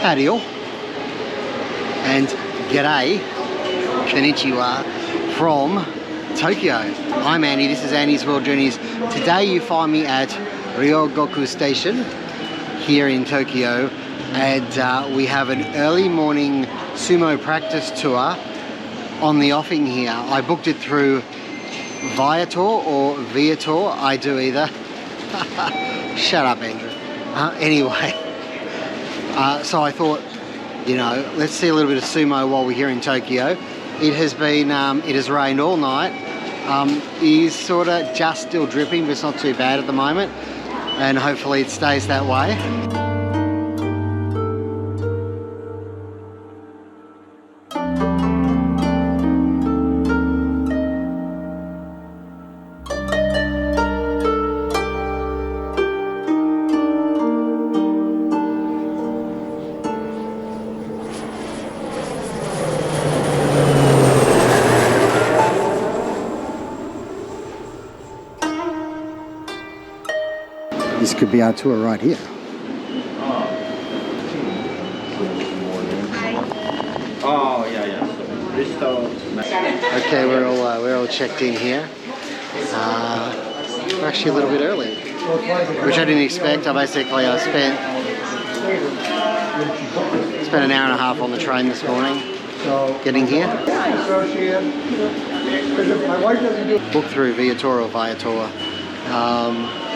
Howdy all, and g'day, konnichiwa from Tokyo. I'm Andy, this is Andy's World Journeys. Today you find me at Ryogoku station here in Tokyo, and we have an early morning sumo practice tour on the offing here. I booked it through Viator or Viator, I do either. Shut up, Andrew. Anyway, so I thought, you know, let's see a little bit of sumo while we're here in Tokyo. It has been, it has rained all night. It is sort of just still dripping, but it's not too bad at the moment. And hopefully it stays that way. This could be our tour right here. Oh yeah. Okay, we're all checked in here. We're actually a little bit early, which I didn't expect. I spent an hour and a half on the train this morning, getting here. Booked through Viator or Viator.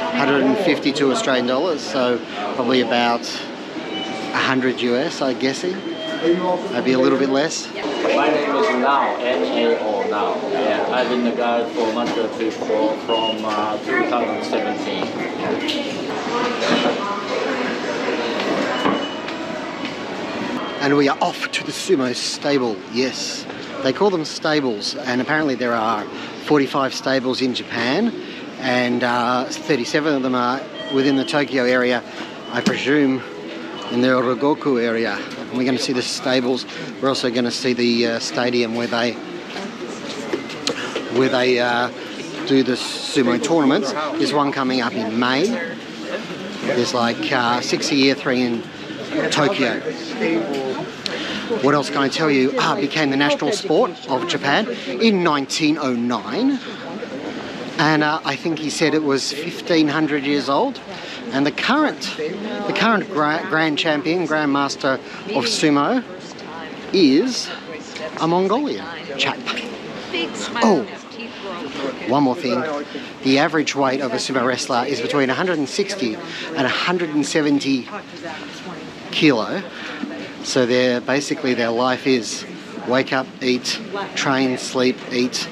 152 Australian dollars, so probably about 100 US, I'm guessing. Maybe a little bit less. My name is Now, N-A-O, Now. Yeah, I've been the guide for Master People from 2017. And we are off to the Sumo Stable, yes. They call them stables, and apparently there are 45 stables in Japan, and 37 of them are within the Tokyo area, I presume in the Ryogoku area. And we're going to see the stables. We're also going to see the stadium where they do the sumo tournaments. There's one coming up in May. There's like 6 a year, 3 in Tokyo. What else can I tell you? It became the national sport of Japan in 1909. And I think he said it was 1,500 years old. And the current grand champion, grand master of sumo is a Mongolian chap. Oh, one more thing. The average weight of a sumo wrestler is between 160 and 170 kilo. So basically their life is wake up, eat, train, sleep, eat,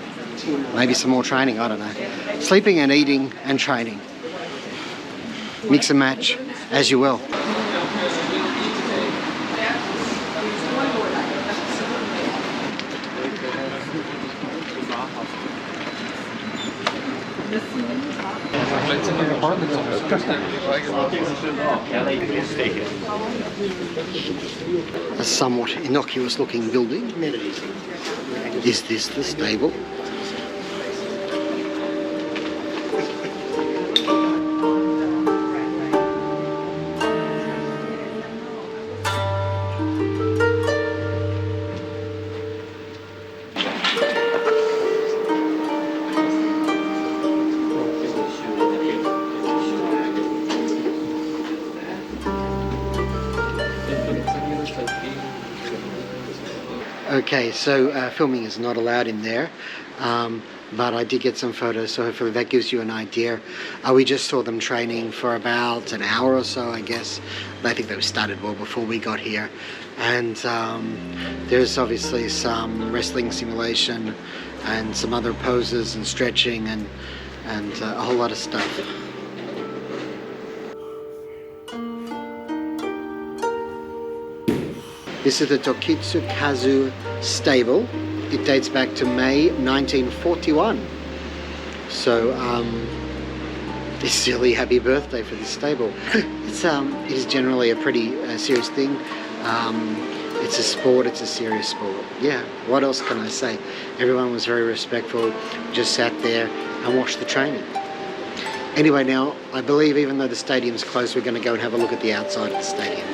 maybe some more training, I don't know. Sleeping and eating and training. Mix and match as you will. A somewhat innocuous looking building. Is this the stable? Okay, so filming is not allowed in there, but I did get some photos, so hopefully that gives you an idea. We just saw them training for about an hour or so, I guess. I think they started well before we got here. And there's obviously some wrestling simulation and some other poses and stretching and a whole lot of stuff. This is the Tokitsukaze stable. It dates back to May 1941. So, a silly happy birthday for this stable. It is generally a pretty serious thing. It's a sport, it's a serious sport. Yeah, what else can I say? Everyone was very respectful, just sat there and watched the training. Anyway, now, I believe even though the stadium's closed, we're going to go and have a look at the outside of the stadium.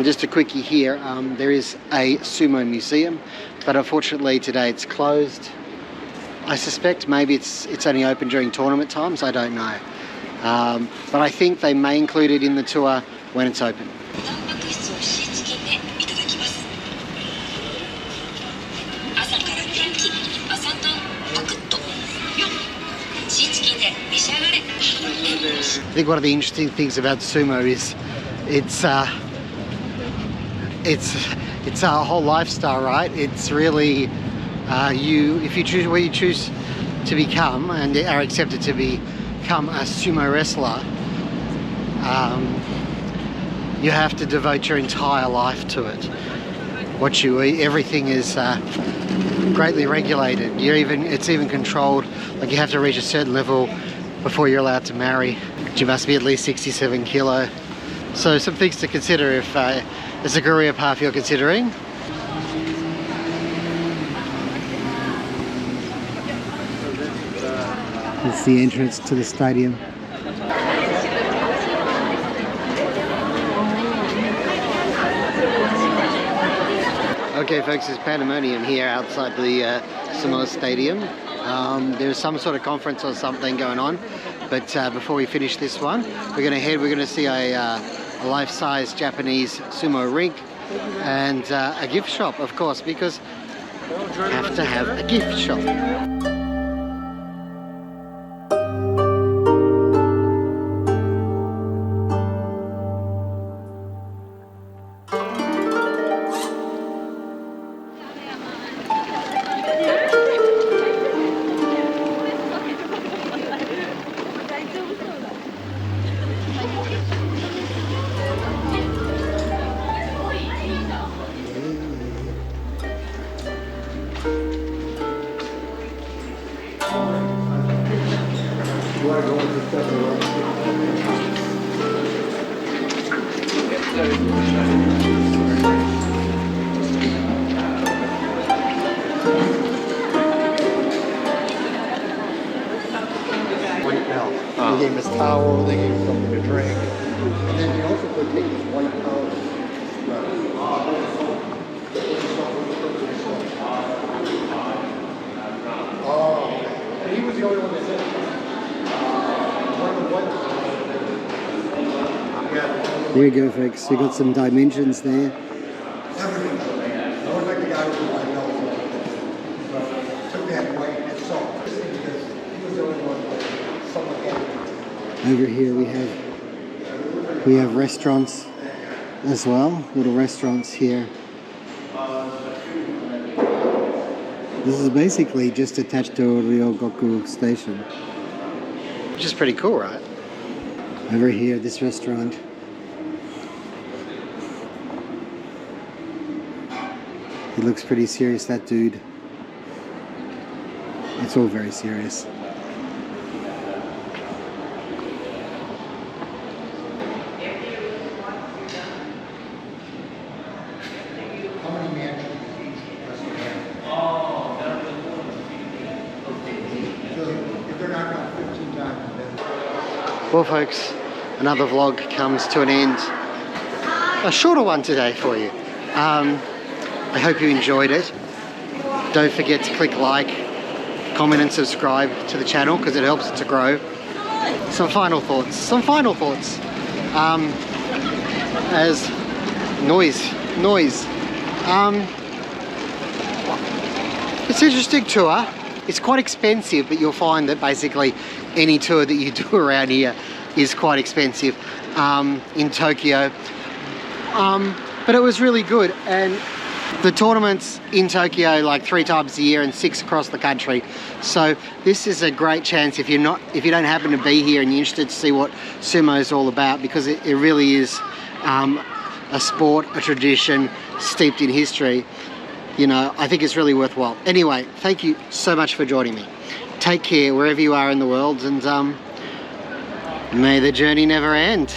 just a quickie here, there is a sumo museum, but unfortunately today it's closed. I suspect maybe it's only open during tournament times, I don't know. But I think they may include it in the tour when it's open. I think one of the interesting things about sumo is it's a whole lifestyle, right? It's really if you choose where you choose to become and are accepted to become a sumo wrestler, you have to devote your entire life to it. What you eat, everything is greatly regulated. It's even controlled. Like, you have to reach a certain level before you're allowed to marry. You must be at least 67 kilo. So some things to consider if there's a career path you're considering. It's the entrance to the stadium. Okay folks, there's pandemonium here outside the Sumo Stadium. There's some sort of conference or something going on, but before we finish this one, we're going to see a life-size Japanese sumo rink and a gift shop, of course, because you have to have a gift shop. They gave us towel, they gave us something to drink, and then they also put this white towel. Oh, and he was the only one that said it. There you go, folks. You got some dimensions there. Over here we have restaurants as well, little restaurants here. This is basically just attached to Ryogoku station, which is pretty cool, right? Over here, this restaurant. He looks pretty serious, that dude. It's all very serious. Well folks, another vlog comes to an end. A shorter one today for you. I hope you enjoyed it. Don't forget to click like, comment and subscribe to the channel because it helps it to grow. Some final thoughts. As noise. It's an interesting tour. It's quite expensive, but you'll find that basically any tour that you do around here is quite expensive in Tokyo. But it was really good, and the tournaments in Tokyo like 3 times a year and 6 across the country. So this is a great chance if you don't happen to be here and you're interested to see what sumo is all about, because it really is a sport, a tradition steeped in history. You know, I think it's really worthwhile. Anyway, thank you so much for joining me. Take care wherever you are in the world, and may the journey never end.